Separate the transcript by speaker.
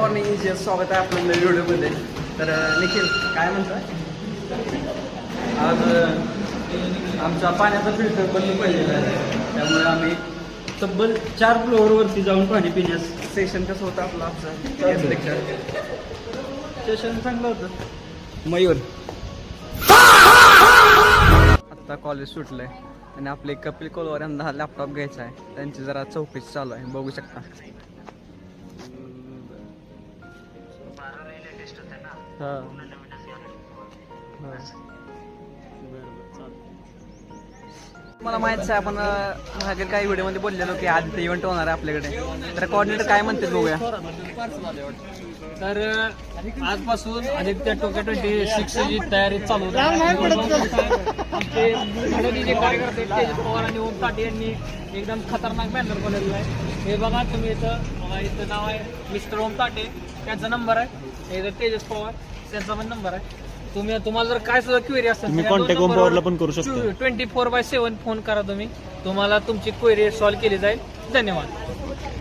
Speaker 1: Morning engineer स्वागत आहे आपल्या नवीन व्हिडिओमध्ये. तर निखिल काय म्हणता? आज आमचा पाण्याचा फिल्टर बंद पडलेला आहे, त्यामुळे आम्ही तब्बल 4 फ्लोअरवरती जाऊन पाणी पिण्यास. सेशन कसं होतं आपलं? आमचं सेशन चांगलं होतं. मयूर आत्ता कॉलेज सुटलंय आणि आपले कपिल कोलवार यांना लॅपटॉप घ्यायचा आहे. त्यांची जरा चौकशी चालू आहे, बघू शकता. मला माहित आहे, आपण मागे काही व्हिडिओमध्ये बोललेलो की आज इव्हेंट होणार आहे आपल्याकडे. तर कोऑर्डिनेटर काय म्हणते बघूया.
Speaker 2: तर आजपासून आदित्य टोक्या 26 ची तयारी चालू आमचे जे कार्यकर्ते तेजस पवार आणि ओम ताटे यांनी एकदम खतरनाक बॅनर बनवलेला आहे. हे बघा तुम्ही, इथं नाव आहे मिस्टर ओम ताटे, त्यांचा नंबर आहे. इथं तेजस पवार त्यांचा पण नंबर आहे. तुम्हाला जर काय सुद्धा क्वेरी असेल
Speaker 3: कॉन्टॅक्ट नंबरला पण करू शकता.
Speaker 2: 24/7 फोन करा तुम्ही, तुम्हाला तुमची क्वेरी सॉल्व्ह केली जाईल. धन्यवाद.